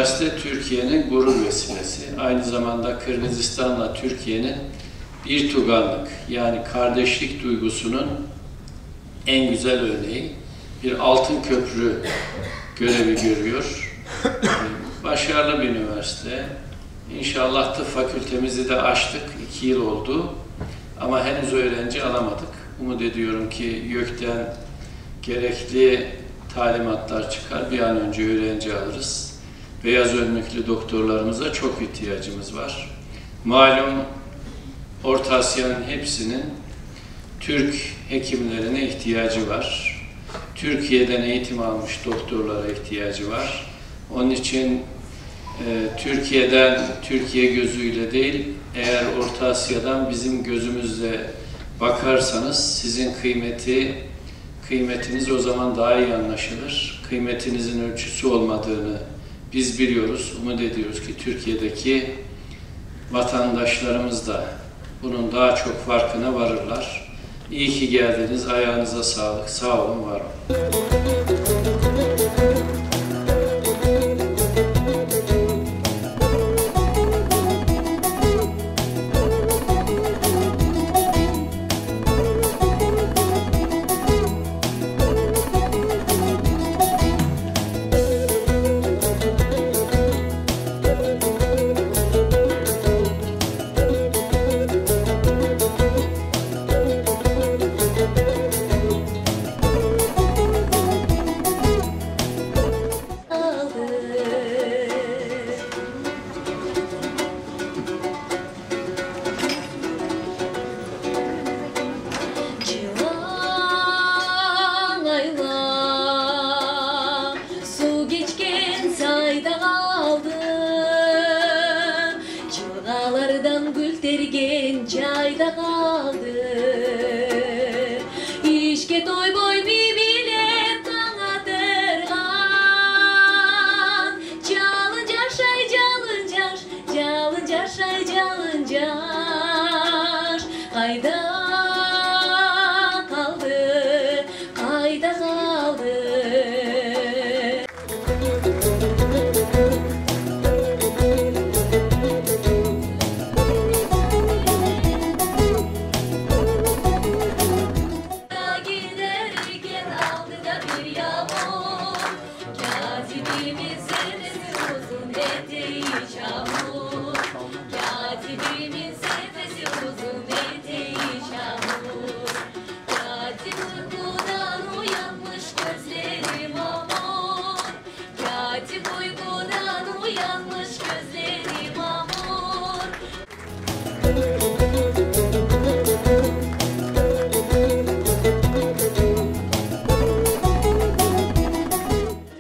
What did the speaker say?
üniversite Türkiye'nin gurur vesilesi. Aynı zamanda Kırgızistan'la Türkiye'nin bir tuganlık, yani kardeşlik duygusunun en güzel örneği. Bir altın köprü görevi görüyor. Başarılı bir üniversite. İnşallah tıp fakültemizi de açtık. 2 yıl oldu. Ama henüz öğrenci alamadık. Umut ediyorum ki YÖK'ten gerekli talimatlar çıkar. Bir an önce öğrenci alırız. Beyaz önlüklü doktorlarımıza çok ihtiyacımız var. Malum Orta Asya'nın hepsinin Türk hekimlerine ihtiyacı var. Türkiye'den eğitim almış doktorlara ihtiyacı var. Onun için Türkiye gözüyle değil, eğer Orta Asya'dan bizim gözümüzle bakarsanız sizin kıymetiniz o zaman daha iyi anlaşılır. Kıymetinizin ölçüsü olmadığını biz biliyoruz. Umut ediyoruz ki Türkiye'deki vatandaşlarımız da bunun daha çok farkına varırlar. İyi ki geldiniz. Ayağınıza sağlık. Sağ olun, var olun. Çayda kaldı. İşke toy boy birbirler kanatırgan. Çalıncar şay çalıncar, çalıncar şay çalıncar. Hayda